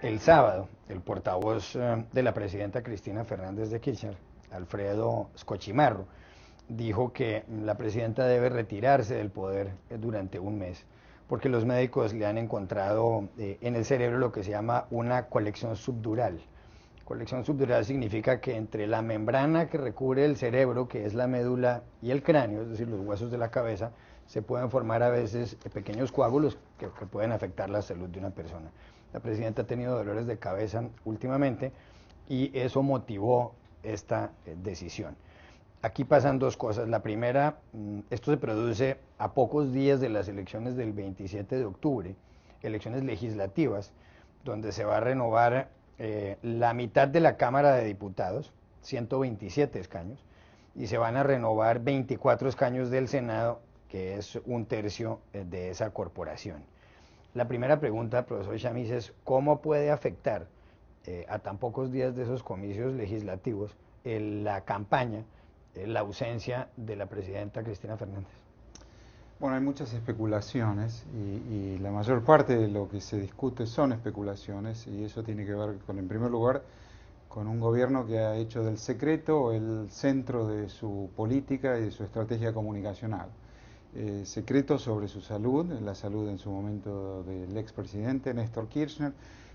El sábado, el portavoz de la presidenta Cristina Fernández de Kirchner, Alfredo Scochimarro, dijo que la presidenta debe retirarse del poder durante un mes, porque los médicos le han encontrado en el cerebro lo que se llama una colección subdural. Colección subdural significa que entre la membrana que recubre el cerebro, que es la médula, y el cráneo, es decir, los huesos de la cabeza, se pueden formar a veces pequeños coágulos que pueden afectar la salud de una persona. La presidenta ha tenido dolores de cabeza últimamente y eso motivó esta decisión. Aquí pasan dos cosas. La primera, esto se produce a pocos días de las elecciones del 27 de octubre, elecciones legislativas, donde se va a renovar la mitad de la Cámara de Diputados, 127 escaños, y se van a renovar 24 escaños del Senado, que es un tercio de esa corporación. La primera pregunta, profesor Chamis, es ¿cómo puede afectar a tan pocos días de esos comicios legislativos la campaña, la ausencia de la presidenta Cristina Fernández? Bueno, hay muchas especulaciones y la mayor parte de lo que se discute son especulaciones y eso tiene que ver con, en primer lugar, con un gobierno que ha hecho del secreto el centro de su política y de su estrategia comunicacional. Secreto sobre su salud, la salud en su momento del expresidente Néstor Kirchner,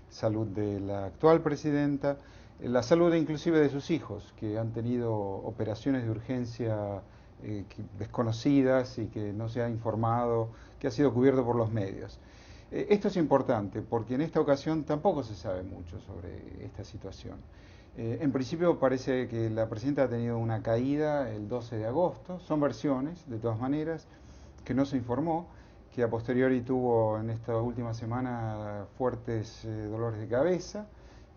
salud de la actual presidenta, la salud inclusive de sus hijos, que han tenido operaciones de urgencia desconocidas y que no se ha informado, que ha sido cubierto por los medios. Esto es importante porque en esta ocasión tampoco se sabe mucho sobre esta situación. En principio parece que la presidenta ha tenido una caída el 12 de agosto, son versiones de todas maneras, que no se informó, que a posteriori tuvo en esta última semana fuertes dolores de cabeza,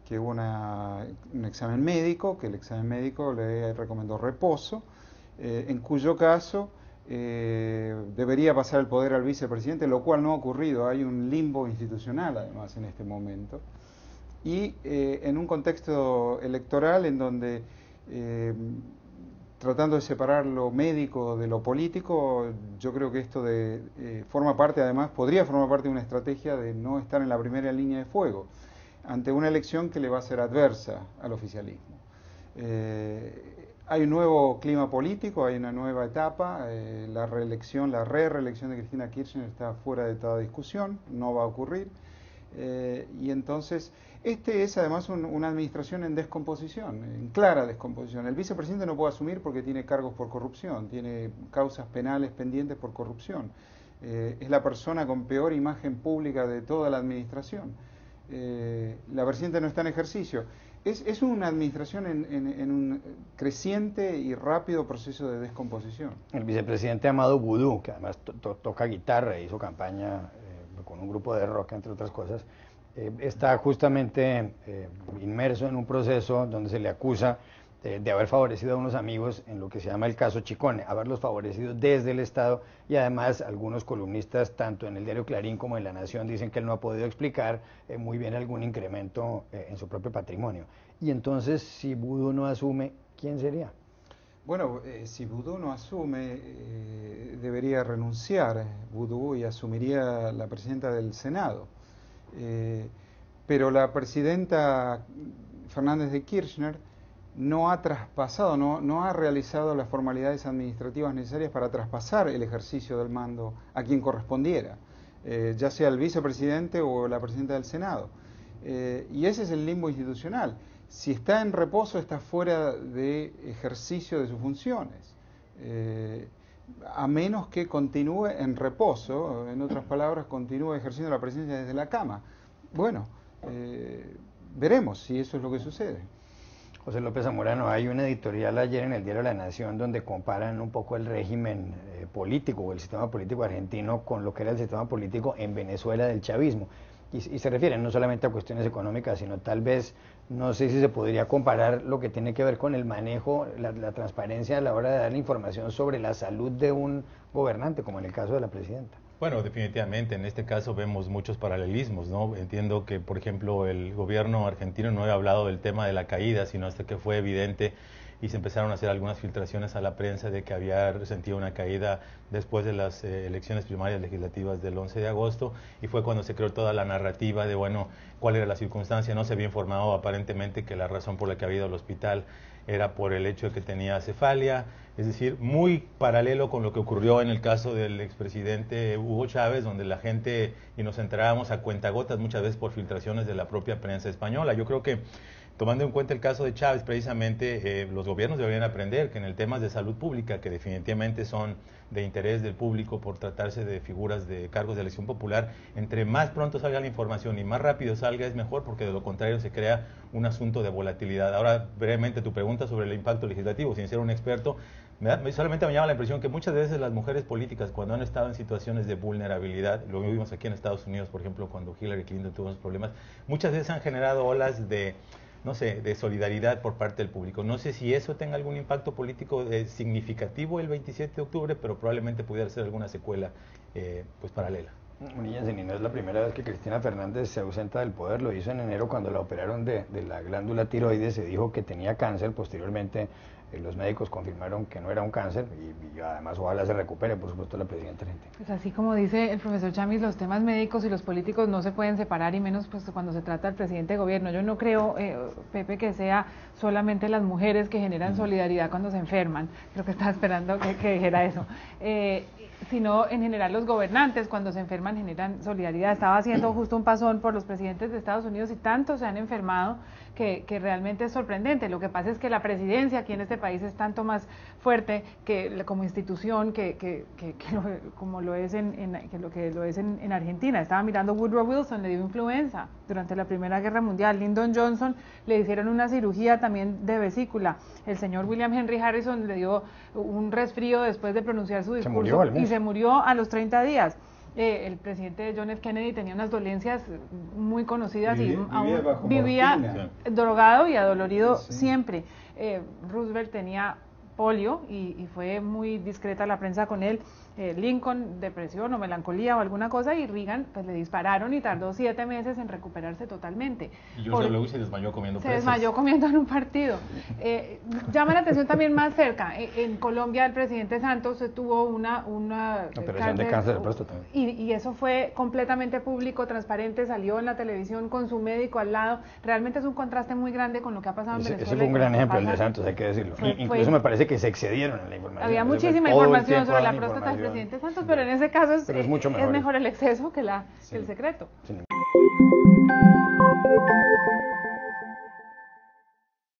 que hubo un examen médico, que el examen médico le recomendó reposo, en cuyo caso debería pasar el poder al vicepresidente, lo cual no ha ocurrido, hay un limbo institucional además en este momento, y en un contexto electoral en donde tratando de separar lo médico de lo político, yo creo que esto forma parte, además, podría formar parte de una estrategia de no estar en la primera línea de fuego ante una elección que le va a ser adversa al oficialismo. Hay un nuevo clima político, hay una nueva etapa, la re-reelección de Cristina Kirchner está fuera de toda discusión, no va a ocurrir. Y entonces, este es además una administración en descomposición, en clara descomposición. El vicepresidente no puede asumir porque tiene cargos por corrupción, tiene causas penales pendientes por corrupción. Es la persona con peor imagen pública de toda la administración. La presidenta no está en ejercicio. Es una administración en un creciente y rápido proceso de descomposición. El vicepresidente Amado Vudú, que además toca guitarra e hizo campaña con un grupo de rock, entre otras cosas, está justamente inmerso en un proceso donde se le acusa de haber favorecido a unos amigos en lo que se llama el caso Chicone, haberlos favorecido desde el Estado, y además algunos columnistas, tanto en el diario Clarín como en La Nación, dicen que él no ha podido explicar muy bien algún incremento en su propio patrimonio. Y entonces, si Vudú no asume, ¿quién sería? Bueno, si Vudú no asume, debería renunciar Vudú y asumiría la presidenta del Senado. Pero la presidenta Fernández de Kirchner no ha traspasado, no ha realizado las formalidades administrativas necesarias para traspasar el ejercicio del mando a quien correspondiera, ya sea el vicepresidente o la presidenta del Senado. Y ese es el limbo institucional. Si está en reposo, está fuera de ejercicio de sus funciones, a menos que continúe en reposo, en otras palabras, continúe ejerciendo la presidencia desde la cama. Bueno, veremos si eso es lo que sucede. José López Zamorano, hay una editorial ayer en el diario La Nación donde comparan un poco el régimen político o el sistema político argentino con lo que era el sistema político en Venezuela del chavismo. Y se refieren no solamente a cuestiones económicas, sino tal vez, no sé si se podría comparar lo que tiene que ver con el manejo, la transparencia a la hora de dar información sobre la salud de un gobernante, como en el caso de la presidenta. Bueno, definitivamente, en este caso vemos muchos paralelismos, ¿no? Entiendo que, por ejemplo, el gobierno argentino no había hablado del tema de la caída, sino hasta que fue evidente y se empezaron a hacer algunas filtraciones a la prensa de que había resentido una caída después de las elecciones primarias legislativas del 11 de agosto, y fue cuando se creó toda la narrativa de, bueno, cuál era la circunstancia. No se había informado aparentemente que la razón por la que había ido al hospital era por el hecho de que tenía cefalia, es decir, muy paralelo con lo que ocurrió en el caso del expresidente Hugo Chávez, donde la gente, y nos enterábamos a cuentagotas muchas veces por filtraciones de la propia prensa española. Yo creo que, tomando en cuenta el caso de Chávez, precisamente los gobiernos deberían aprender que en el tema de salud pública, que definitivamente son de interés del público por tratarse de figuras de cargos de elección popular, entre más pronto salga la información y más rápido salga es mejor, porque de lo contrario se crea un asunto de volatilidad. Ahora, brevemente, tu pregunta sobre el impacto legislativo, sin ser un experto, solamente me llama la impresión que muchas veces las mujeres políticas, cuando han estado en situaciones de vulnerabilidad, lo vimos aquí en Estados Unidos, por ejemplo, cuando Hillary Clinton tuvo esos problemas, muchas veces han generado olas de, no sé, de solidaridad por parte del público. No sé si eso tenga algún impacto político significativo el 27 de octubre, pero probablemente pudiera ser alguna secuela pues paralela. Jensen, y no es la primera vez que Cristina Fernández se ausenta del poder. Lo hizo en enero cuando la operaron de la glándula tiroides. Se dijo que tenía cáncer. Posteriormente los médicos confirmaron que no era un cáncer y además ojalá se recupere, por supuesto, la presidenta argentina. Pues así como dice el profesor Chamiz, los temas médicos y los políticos no se pueden separar, y menos pues cuando se trata del presidente de gobierno. Yo no creo, Pepe, que sea solamente las mujeres que generan solidaridad cuando se enferman. Creo que estaba esperando que dijera eso. Sino en general los gobernantes cuando se enferman generan solidaridad. Estaba haciendo justo un pasón por los presidentes de Estados Unidos y tantos se han enfermado que realmente es sorprendente. Lo que pasa es que la presidencia aquí en este país es tanto más fuerte que como institución como lo es en Argentina. Estaba mirando, Woodrow Wilson le dio influenza durante la Primera Guerra Mundial, Lyndon Johnson le hicieron una cirugía también de vesícula, el señor William Henry Harrison le dio un resfrío después de pronunciar su discurso y se murió a los 30 días. El presidente John F. Kennedy tenía unas dolencias muy conocidas y vivía drogado y adolorido siempre. Roosevelt tenía polio y fue muy discreta la prensa con él. Lincoln, depresión o melancolía o alguna cosa, y Reagan pues le dispararon y tardó 7 meses en recuperarse totalmente. Y George W. se desmayó comiendo presas. Se desmayó comiendo en un partido. Llama la atención también más cerca, en Colombia el presidente Santos tuvo una operación de cáncer de próstata. Y eso fue completamente público, transparente, salió en la televisión con su médico al lado. Realmente es un contraste muy grande con lo que ha pasado en Venezuela. Ese fue un gran ejemplo, el de Santos, hay que decirlo. Incluso me parece que se excedieron en la información. Había muchísima información sobre la próstata del presidente Santos, pero en ese caso es mejor el exceso que el secreto. Sí.